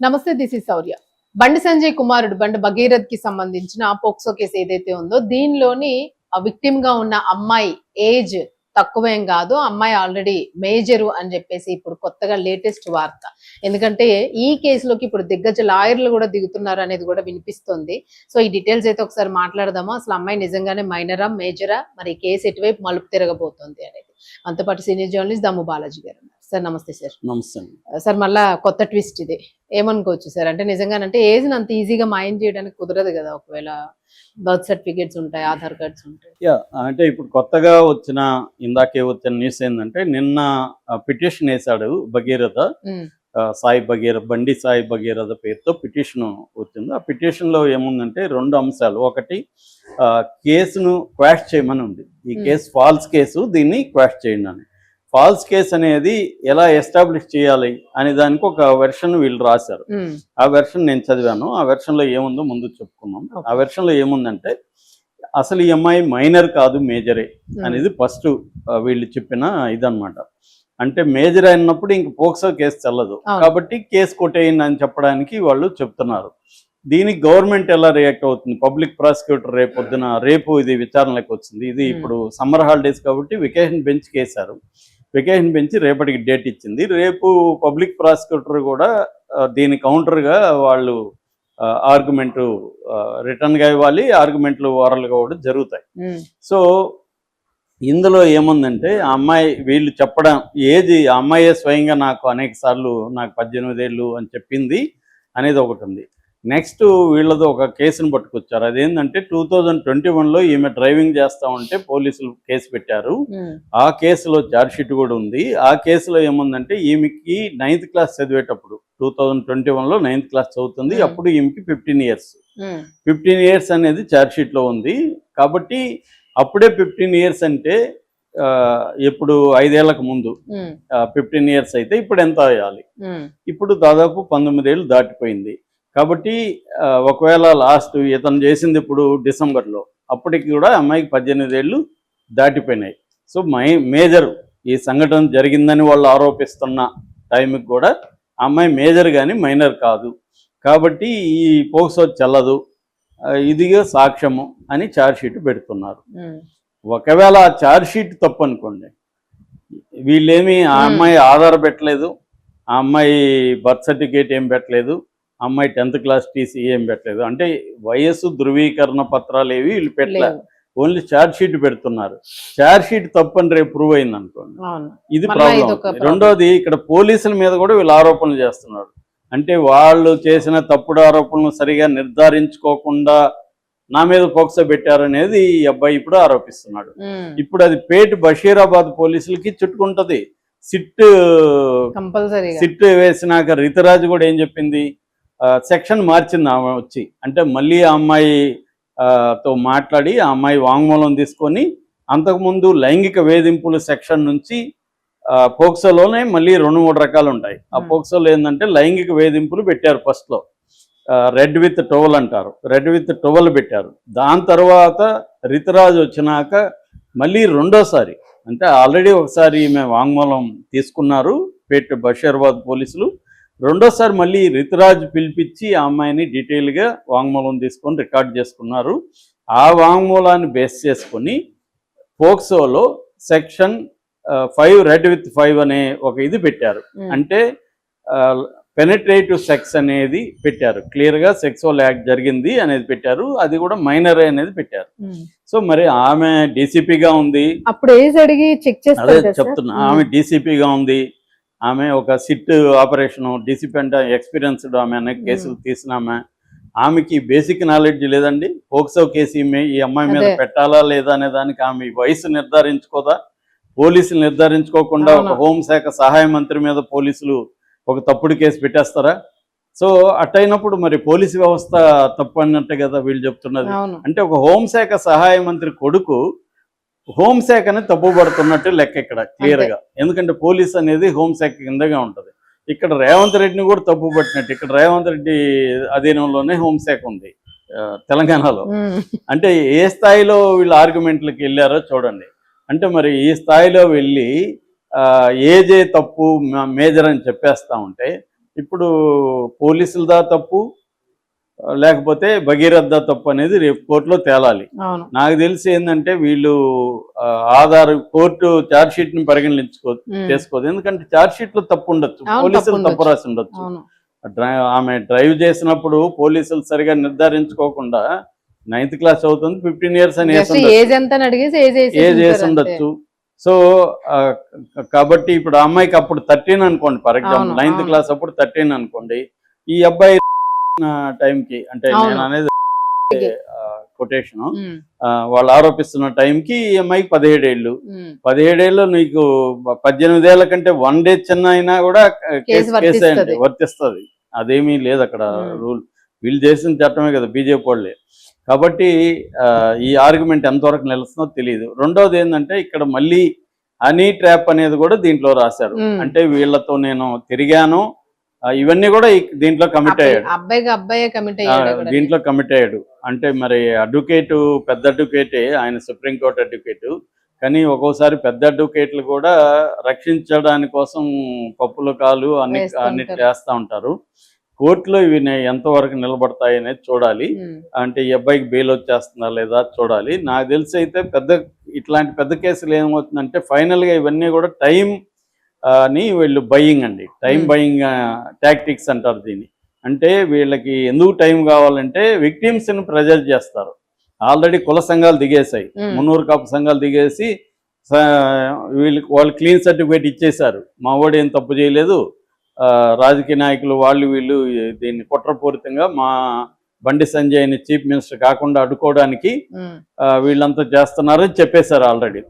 నమస్తే, this is శౌర్య. బండి సంజయ్ కుమారుడు బండి భగీరథ్ కి సంబంధించిన పోక్సో కేసు ఏదైతే ఉందో దీనిలోని విక్టిమ్ గా ఉన్న అమ్మాయి ఏజ్ తక్కువేం కాదు, అమ్మాయి ఆల్రెడీ మేజరు అని చెప్పేసి ఇప్పుడు కొత్తగా లేటెస్ట్ వార్త. ఎందుకంటే ఈ కేసులోకి ఇప్పుడు దిగ్గజ లాయర్లు కూడా దిగుతున్నారు అనేది కూడా వినిపిస్తుంది. సో ఈ డీటెయిల్స్ అయితే ఒకసారి మాట్లాడదాము. అసలు అమ్మాయి నిజంగానే మైనరా మేజరా, మరి కేసు ఎటువైపు మలుపు తిరగబోతుంది అనేది. అంతో పాటు సీనియర్ జర్నలిస్ట్ దమ్ము బాలాజీ గారు ఉన్నారు. సార్ నమస్తే. సార్ నమస్తే సార్. మళ్ళా కొత్త ట్విస్ట్ ఇది ఏమనుకోవచ్చు సార్? అంటే నిజంగానంటే ఏజ్ అంత ఈజీగా మాయం చేయడానికి కుదరదు కదా, ఒకవేళ బర్త్ సర్టిఫికేట్స్ ఉంటాయి, ఆధార్ కార్డ్స్ ఉంటాయి. అంటే ఇప్పుడు కొత్తగా వచ్చిన ఇందాకే వచ్చిన న్యూస్ ఏంటంటే నిన్న పిటిషన్ వేశాడు భగీరథ, సాయి భగీరథ, బండి సాయి భగీరథ పేరుతో పిటిషన్ వచ్చింది. ఆ పిటిషన్ లో ఏముందంటే రెండు అంశాలు. ఒకటి కేసును క్వాష్ చేయమని ఉంది. ఈ కేసు ఫాల్స్ కేసు, దీన్ని క్వాష్ చేయండి అని. ఫాల్స్ కేసు అనేది ఎలా ఎస్టాబ్లిష్ చేయాలి అనే దానికి ఒక వెర్షన్ వీళ్ళు రాశారు. ఆ వెర్షన్ నేను చదివాను. ఆ వెర్షన్ లో ఏముందో ముందు చెప్పుకున్నాం. ఆ వెర్షన్ లో ఏముందంటే అసలు ఈ అమ్మాయి మైనర్ కాదు, మేజరే అనేది ఫస్ట్ వీళ్ళు చెప్పిన ఇదన్నమాట. అంటే మేజర్ అయినప్పుడు ఇంక పోక్సో కేసు చెల్లదు కాబట్టి కేసు కొట్టేయండి అని చెప్పడానికి వాళ్ళు చెప్తున్నారు. దీనికి గవర్నమెంట్ ఎలా రియాక్ట్ అవుతుంది? పబ్లిక్ ప్రాసిక్యూటర్ రేపు ఇది విచారణలోకి వచ్చింది. ఇది ఇప్పుడు సమ్మర్ హాలిడేస్ కాబట్టి వెకేషన్ బెంచ్ కేసారు. వెకేషన్ బెంచ్ రేపటికి డేట్ ఇచ్చింది. రేపు పబ్లిక్ ప్రాసిక్యూటర్ కూడా దీని కౌంటర్గా వాళ్ళు ఆర్గ్యుమెంట్ రిటర్న్గా ఇవ్వాలి, ఆర్గ్యుమెంట్లు ఓరల్గా కూడా జరుగుతాయి. సో ఇందులో ఏముందంటే ఆ అమ్మాయి వీళ్ళు చెప్పడం ఏజ్, ఆ అమ్మాయే స్వయంగా నాకు అనేక సార్లు నాకు 18 ఏళ్ళు అని చెప్పింది అనేది ఒకటి ఉంది. నెక్స్ట్ వీళ్ళతో ఒక కేసును పట్టుకొచ్చారు. అదేంటంటే 2021లో ఈమె డ్రైవింగ్ చేస్తా ఉంటే పోలీసులు కేసు పెట్టారు. ఆ కేసులో ఛార్జ్షీట్ కూడా ఉంది. ఆ కేసులో ఏముందంటే ఈమెకి 9th క్లాస్ చదివేటప్పుడు 2021లో 9th క్లాస్ చదువుతుంది. అప్పుడు ఈమెకి 15 ఇయర్స్. 15 ఇయర్స్ అనేది ఛార్జ్షీట్ లో ఉంది. కాబట్టి అప్పుడే 15 ఇయర్స్ అంటే ఇప్పుడు 5 ఏళ్లకు ముందు 15 ఇయర్స్ అయితే ఇప్పుడు ఎంత అయ్యాలి? ఇప్పుడు దాదాపు 19 ఏళ్ళు దాటిపోయింది. కాబట్టి ఒకవేళ లాస్ట్ ఇతను చేసింది ఇప్పుడు డిసెంబర్లో, అప్పటికి కూడా అమ్మాయికి 18 ఏళ్ళు దాటిపోయినాయి. సో మేజర్ ఈ సంఘటన జరిగిందని వాళ్ళు ఆరోపిస్తున్న టైంకి కూడా అమ్మాయి మేజర్ కానీ మైనర్ కాదు. కాబట్టి ఈ పోక్సో చెల్లదు, ఇదిగా సాక్ష్యము అని ఛార్జ్షీట్ పెడుతున్నారు. ఒకవేళ ఆ ఛార్జ్షీట్ తప్పు అనుకోండి, వీళ్ళేమి ఆ అమ్మాయి ఆధార్ పెట్టలేదు, ఆ అమ్మాయి బర్త్ సర్టిఫికేట్ ఏం పెట్టలేదు, అమ్మాయి 10th క్లాస్ టీసీ ఏం పెట్టలేదు, అంటే వయస్సు ధృవీకరణ పత్రాలు ఏవి వీళ్ళు పెట్టలేదు, ఓన్లీ ఛార్జ్షీట్ పెడుతున్నారు. ఛార్జ్షీట్ తప్పని రేపు ప్రూవ్ అయింది అనుకోండి, ఇది ప్రాబ్లం. రెండోది ఇక్కడ పోలీసుల మీద కూడా వీళ్ళు ఆరోపణలు చేస్తున్నారు. అంటే వాళ్ళు చేసిన తప్పుడు ఆరోపణలు సరిగా నిర్ధారించుకోకుండా నా మీద పోక్సో పెట్టారనేది ఈ అబ్బాయి ఇప్పుడు ఆరోపిస్తున్నాడు. ఇప్పుడు అది పేట్ బషీరాబాద్ పోలీసులకి చుట్టుకుంటది. సిట్ వేసినాక రితురాజు కూడా ఏం చెప్పింది, సెక్షన్ మార్చింది ఆమె వచ్చి. అంటే మళ్ళీ ఆ అమ్మాయితో మాట్లాడి ఆ అమ్మాయి వాంగ్మూలం తీసుకొని, అంతకుముందు లైంగిక వేధింపుల సెక్షన్ నుంచి పోక్సోలోనే మళ్ళీ 2-3 రకాలు ఉంటాయి. ఆ పోక్సోలో ఏంటంటే లైంగిక వేధింపులు పెట్టారు. ఫస్ట్లో రెడ్ విత్ టవల్ అంటారు, రెడ్ విత్ టవల్ పెట్టారు. దాని తర్వాత రితురాజు వచ్చినాక మళ్ళీ రెండోసారి, అంటే ఆల్రెడీ ఒకసారి ఈమె వాంగ్మూలం తీసుకున్నారు పేట్ బషీరాబాద్ పోలీసులు, రెండోసారి మళ్ళీ రితురాజు పిలిపించి ఆ అమ్మాయిని డీటెయిల్గా వాంగ్మూలం తీసుకొని రికార్డ్ చేసుకున్నారు. ఆ వాంగ్మూలాన్ని బేస్ చేసుకొని పోక్సోలో సెక్షన్ 5 రెడ్ విత్ 5 అనే ఒక ఇది పెట్టారు. అంటే పెనిట్రేటివ్ సెక్స్ అనేది పెట్టారు, క్లియర్గా సెక్సువల్ యాక్ట్ జరిగింది అనేది పెట్టారు. అది కూడా మైనర్ అనేది పెట్టారు. సో మరి ఆమె డీసీపీగా ఉంది, అప్పుడు ఏజ్ అడిగి చెక్ చేస్తారు. అదే చెప్తున్నా, ఆమె డీసీపీగా ఉంది. ఆమె ఒక సిట్ ఆపరేషన్ డీసీపీ అంటే ఎక్స్పీరియన్స్డ్ ఆమె, అనేక కేసులు తీసిన ఆమెకి బేసిక్ నాలెడ్జ్ లేదండి. పోక్సో కేసు ఈ అమ్మాయి మీద పెట్టాలా లేదా అనే దానికి ఆమె వయసు నిర్ధారించుకోదా? పోలీసులు నిర్ధారించుకోకుండా ఒక హోంశాఖ సహాయ మంత్రి మీద పోలీసులు ఒక తప్పుడు కేసు పెట్టేస్తారా? సో అట్టయినప్పుడు మరి పోలీసు వ్యవస్థ తప్పు అన్నట్టే కదా వీళ్ళు చెప్తున్నది. అంటే ఒక హోంశాఖ సహాయ మంత్రి కొడుకు హోంశాఖని తప్పుపడుతున్నట్టు లెక్క ఇక్కడ క్లియర్గా. ఎందుకంటే పోలీస్ అనేది హోంశాఖ కిందగా ఉంటుంది. ఇక్కడ రేవంత్ రెడ్డిని కూడా తప్పు పట్టినట్టు. ఇక్కడ రేవంత్ రెడ్డి అధీనంలోనే హోంశాఖ ఉంది తెలంగాణలో. అంటే ఏ స్థాయిలో వీళ్ళు ఆర్గ్యుమెంట్లకు వెళ్ళారో చూడండి. అంటే మరి ఈ స్థాయిలో వెళ్ళి ఏజే తప్పు మేజర్ అని చెప్పేస్తా ఉంటే ఇప్పుడు పోలీసులదా తప్పు లేకపోతే భగీరథ తప్పు అనేది రేపు కోర్టులో తేలాలి. అవును. నాకు తెలిసి ఏంటంటే వీళ్ళు ఆధార్ కోర్టు ఛార్జ్ షీట్ ని చేసుకోదు. ఎందుకంటే ఛార్జ్ షీట్ లో తప్పు ఉండొచ్చు, అవును, పోలీసులు తప్పు తప్పు రాసి ఉండొచ్చు. అవును. ఆమె డ్రైవ్ చేసినప్పుడు పోలీసులు సరిగా నిర్ధారించుకోకుండా 9th క్లాస్ అవుతుంది, 15 years అని జస్ట్ ఏజ్ ఎంత అని అడిగేసి ఏజ్ వేసి ఉండొచ్చు. సో కాబట్టి ఇప్పుడు ఆ అమ్మాయికి అప్పుడు 13 అనుకోండి, ఫర్ ఎగ్జాంపుల్ అవును, 9th అవును. క్లాస్ అప్పుడు 13 అనుకోండి. ఈ అబ్బాయి టైంకి అంటే అవును. నేను అనేది కొటేషన్ వాళ్ళు ఆరోపిస్తున్న టైంకి ఈ అమ్మాయికి 17 ఏళ్ళు. 17 ఏళ్ళు నీకు 18 ఏళ్ల కంటే 1 day చిన్న అయినా కూడా కేసు వర్తిస్తుంది. అదేమీ లేదు అక్కడ రూల్. వీళ్ళు చేసిన చట్టమే కదా, బీజేపీ వాళ్ళే. కాబట్టి ఈ ఆర్గ్యుమెంట్ ఎంతవరకు నిలుస్తుందో తెలియదు. రెండోది ఏంటంటే ఇక్కడ మళ్ళీ హనీ ట్రాప్ అనేది కూడా దీంట్లో రాశారు. అంటే వీళ్ళతో నేను తిరిగాను, ఇవన్నీ కూడా దీంట్లో కమిట్ అయ్యాడు. దీంట్లో కమిట్ అయ్యాడు అంటే మరి అడ్వకేటు, పెద్ద అడ్వకేటే ఆయన, సుప్రీంకోర్టు అడ్వకేటు. కానీ ఒక్కోసారి పెద్ద అడ్వకేట్లు కూడా రక్షించడానికి కోసం పప్పుల కాలు అన్నిటి చేస్తూ ఉంటారు. కోర్టులో ఇవి ఎంతవరకు నిలబడతాయి అనేది చూడాలి. అంటే ఈ అబ్బాయికి బెయిల్ వచ్చేస్తుందా లేదా చూడాలి. నాకు తెలిసి అయితే ఇట్లాంటి పెద్ద కేసులు ఏమవుతుందంటే ఫైనల్గా ఇవన్నీ కూడా టైం అని వీళ్ళు బయింగ్ అండి, టైం బయింగ్ టాక్టిక్స్ అంటారు దీన్ని. అంటే వీళ్ళకి ఎందుకు టైం కావాలంటే విక్టిమ్స్ని ప్రెజర్ చేస్తారు. ఆల్రెడీ కుల సంఘాలు దిగేశాయి, మున్నూరు కాపు సంఘాలు దిగేసి వాళ్ళు క్లీన్ సర్టిఫికేట్ ఇచ్చేశారు. మా వాడు ఏం తప్పు చేయలేదు, రాజకీయ నాయకులు వాళ్ళు వీళ్ళు దీన్ని కుట్రపూరితంగా మా బండి సంజయ్ని చీఫ్ మినిస్టర్ కాకుండా అడ్డుకోవడానికి వీళ్ళంతా చేస్తున్నారని చెప్పేశారు ఆల్రెడీ.